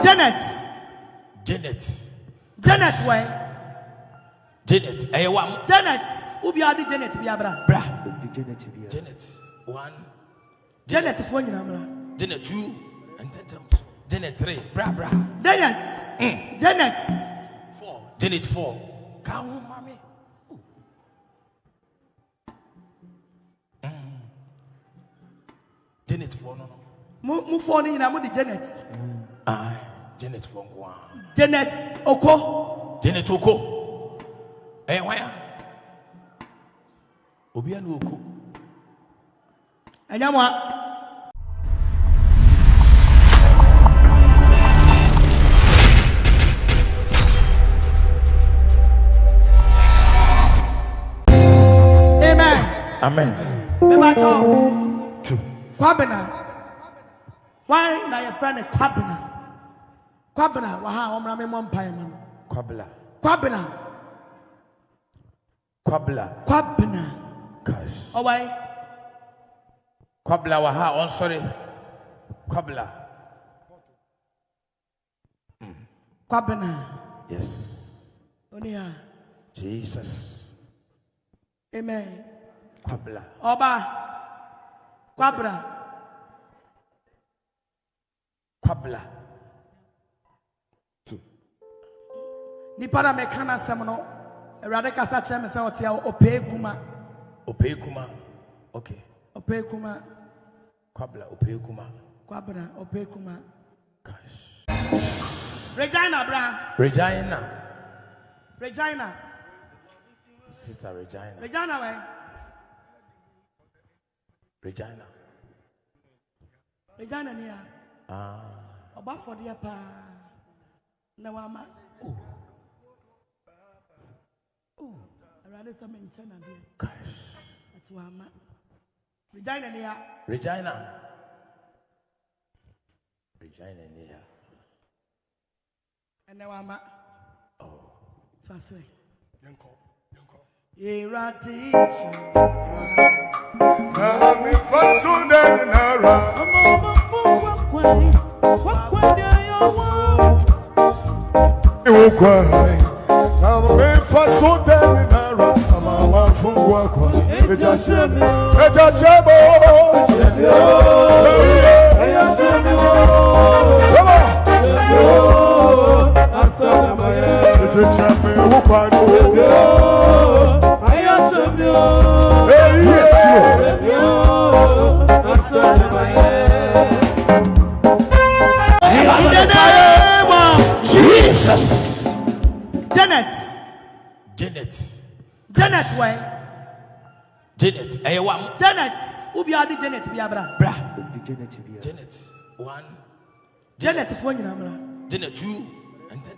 Janet. Janet way. Janet. Janet. Ubi adi Janet biabra. Janet. 1. Janet is one number. Janet 2. And then Janet 3. Bra. Janet. Janet. 4. Janet 4. Come, mommy. Janet 4 no. Mu phone in amudi Janet. Janet 4 go. Janet Oko. Janet Oko. Why? Obianu Oko. Anyamwa. Amen. Two. Kwabena. Why na your friend Kwabena? Kwabena waha omra me mompae man. Kwabena. Gosh. Oh why? Kwabla waha on sorry. Kwabla. Kwabena. Yes. Onia. Jesus. Amen. Kwabla. Oba. Kwabra. Nipa na mekana asem no. Erade kasa che me se otia opekuma. Okay. Opekuma. Kwabra. Gosh. Regina bra. Regina. Sister Regina. Regina way. Regina niya. Oba for the pa. Na wama. Erade some in China there. Gosh. That's wama. Regina niya. Regina niya. And na wama. So I swear. Yanko. Irati. Nami fasunda nara. Ukwai. Nami fasunda nara. Mama fungwa kwa. Ejachebo. Come on. Is it champion? Ukwai. Yes, In the name of Jesus. Janet way. Janet. Ubi adi Janet biabra. Janet 1. Janet is one number. Janet 2. And then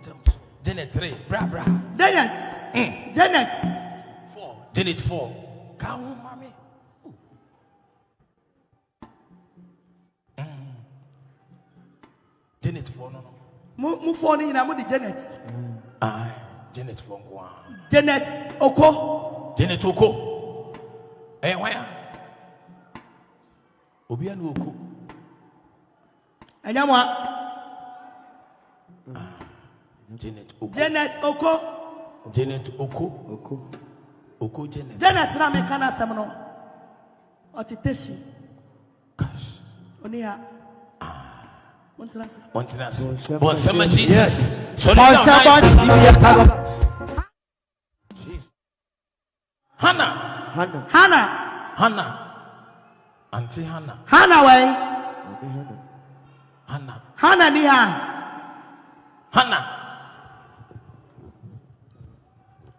Janet 3. Bra. Janet. 4. Janet 4. Come, mommy. Janet 4 no. Mu phone in amudi Janet. Janet 4 go. Janet Oko. Why? Obianu Oko. Anyamwa. Janet Oko. Janet na mekana asem no. Otiteshi. Gosh. Onia. Montinas. Bon sama Jesus. Hannah. Auntie Hannah. Hannah way. Hannah niya. Hannah.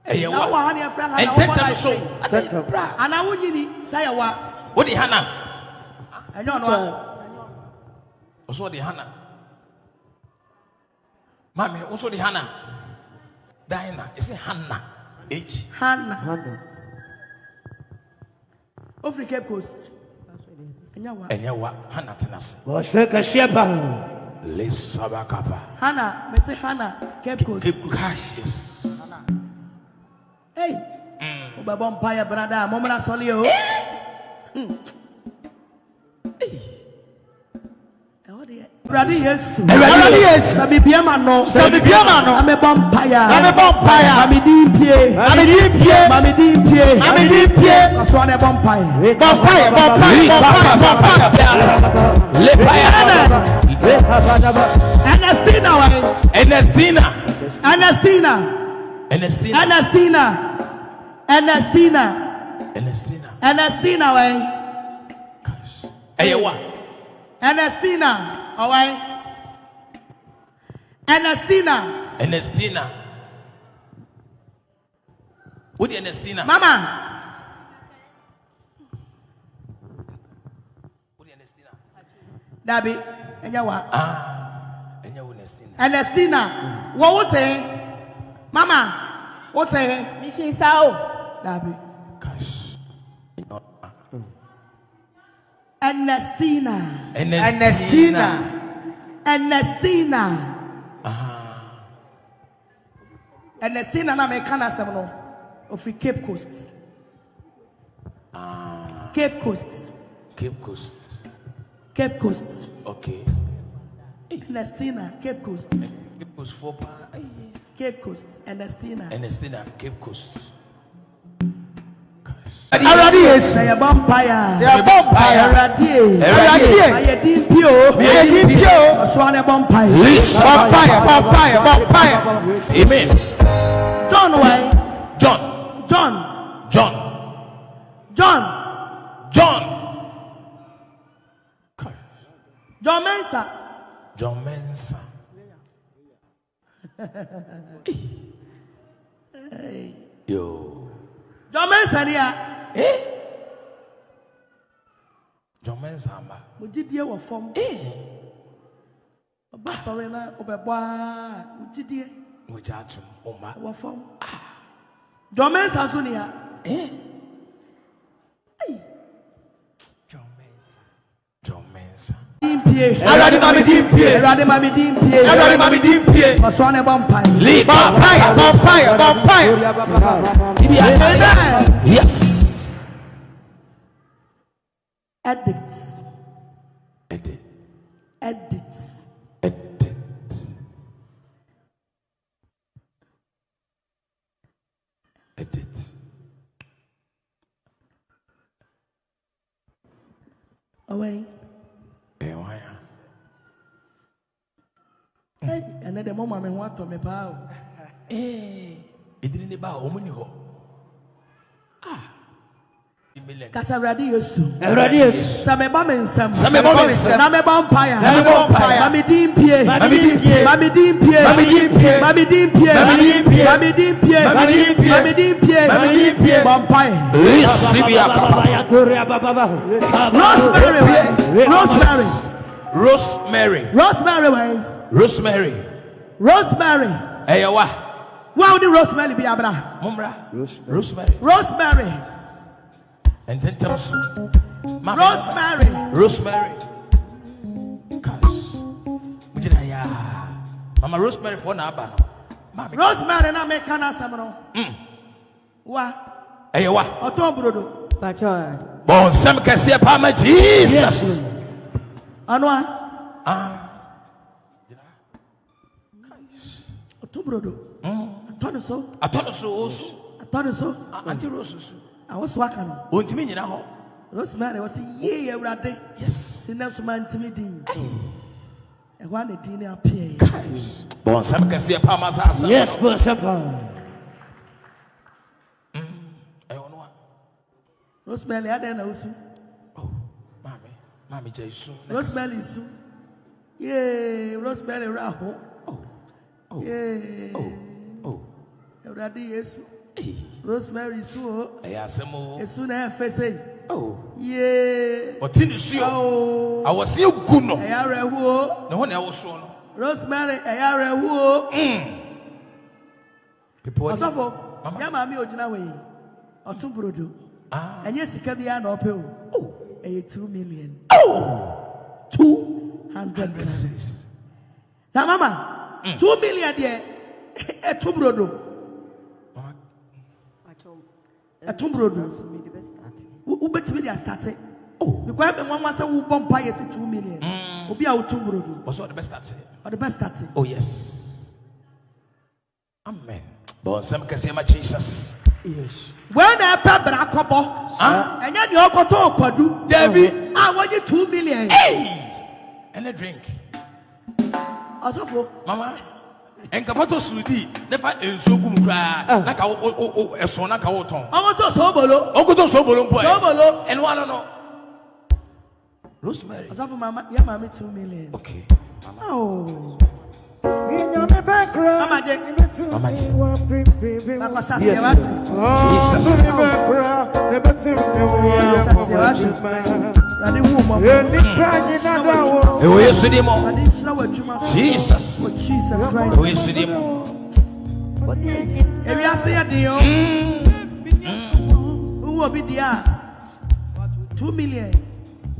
Na wa Hannah friend Hannah. Entetem so. Ana wunyini say wa. What the Hannah? Enyo no. Also the Hannah. Mommy, also the Hannah. Diana, is it Hannah? Hannah. Ofri Cape Coast. Enyawa Hannah Tenas. Osheka Sheba. Lesabakapa. Hannah, mete Hannah Cape Coast. Yes. Hey. Baba Empire brother, momra solio. Brady yes. Everybody yes. Sabi biama no. Sabi biama no. Ame bompire. Ame bompire. Mami dimpie. Mami dimpie. Mami dimpie. Mami dimpie. Kaswane bompire. Bompire. Bompire. Bompire. Lepire. Ernestina way. Ernestina. Ernestina. Ernestina. Ernestina. Ernestina. Ernestina. Ernestina way. Eyewa. Ernestina. Away. Ernestina. Ernestina. What is Ernestina? Mama. What is Ernestina? Dabi. Enyawa. Enyawa Ernestina. Ernestina. What say? Mama. What say? Mission Sao. Dabi. Cash. Ernestina. Ernestina. Ernestina. Ernestina na mekana asem no. Ofi Cape Coast. Cape Coast. Cape Coast. Cape Coast. Okay. Ernestina, Cape Coast. Cape Coast 4 pa. Cape Coast. Ernestina. Ernestina, Cape Coast. Agradaa yes. Say a vampire. Say a vampire. Agradaa. Aye dimpio. Aye dimpio. Kaswane vampire. Vampire. Vampire. Vampire. Amen. John way. John. John. John. John. John. John Mensa. John Mensa. Yo. John Mensa niya. John Mensa amba. Mujidie wo fom. Oba sori na obeboa mujidie. Mujatum umba. Wo fom. John Mensa so niya. John Mensa. John Mensa. Dimpie. Agradaa mami dimpie. Agradaa mami dimpie. Agradaa mami dimpie. Kaswane vampire. Vampire. Vampire. Vampire. Yes. Edit. Edit. Edit. Edit. Edit. Away. Why? And then the moment I want to me pow. It didn't buy woman. Kasa Agradaa Yesu. Agradaa Yesu. Same ba mensam. Same ba mensam. Na me vampire. Na me vampire. Mami dimpie. Mami dimpie. Mami dimpie. Mami dimpie. Mami dimpie. Mami dimpie. Mami dimpie. Mami dimpie. Mami dimpie. Mami dimpie. Vampire. Rosemary. Rosemary. Rosemary way. Rosemary. Rosemary. Hey, what? Why would the Rosemary be abra? Mumra. Rosemary. Rosemary. And then tell us. Rosemary. Rosemary. Cause. Mama Rosemary for na aba. Rosemary na me kana samro. Wa. Hey, what? Oton brodo. Bon, some can see a palm Jesus. Anwa. Oton brodo. Atonu so. Atonu so also. Atonu so. Auntie Rose. I was working. Untimi nyina ho. Rosemary was ye Agradaa. Yes. Since man timidin. And one the dinner appear. Bon, some can see a palm as us. Yes, Bishop. Rosemary had an also. Oh, Mammy Jesu. Rosemary is so. Yay, Rosemary Raho. Oh. Yay. Oh. Agradaa Yesu. Rosemary so. Ayasemo. As soon as I say. Oh. Yay. Otini sio. I was see good no. Ayarewo. No one else so no. Rosemary ayarewo. People. Osofo. Ya mami ojina we. Otun brodo. Enye sika bia na ope o. Oh. 2 million. Oh. 200 cedis. Na mama. 2 million there. Etu brodo. Etu brodo. Ubetimi dia start. Because when one say we bomb pay 2 million. Obi a utumbrodo. What's the best at? Or the best at. Oh yes. Amen. Bon some can say my Jesus. Yes. When I pay brakobo. And then you go to kwadu. Debbie, I want you 2 million. Hey! And a drink. Asofo. Mama. Enkapato sudi nefa ensogum kra na ka eso na ka woton Awoto sobolo. okoto sobolo mpo Sobolo. eno ano no Rosemary. Asofo mama, yeah mama 2 million. Okay. Oh. Mama je. Jesus. Ewo Yesu di mo. Jesus. Jesus Christ. Ewo Yesu di mo. Ewi ase ya de yo. Who be dia? 2 million.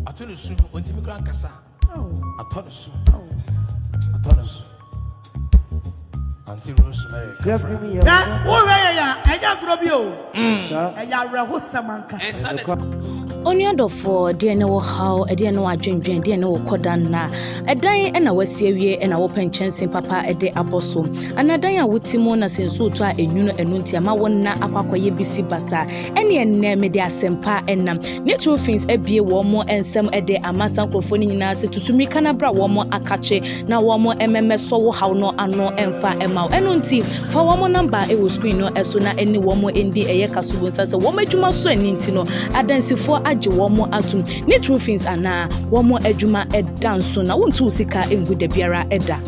Atonu su ontimi kra nkasa. Oh. Atonu su. Atonu. Auntie Rosemary. Na wo re ya eja duro bi o. Eja re ho samanka. Oniadofo de ne wo haw de ne wo adwendwen de ne wo kodan na edan na wasiewie na wo penchensen papa de aboso anadan a wotimo na senso to a enwuno enunti ama wonna akwakoye bisi basa ene enne me de asempa enam natural things ebie wo mo ensem de amasan krofo ni nyina se tutumi kana bra wo mo akache na wo mo emmeso wo haw no ano emfa ema enunti fa wo mo number e wo screen no eso na eni wo mo endi eye kasubo sase wo madwuma so aninti no adansifo age wo mo atum natural things ana wo mo adwuma edanso na wontu sika engu da biara eda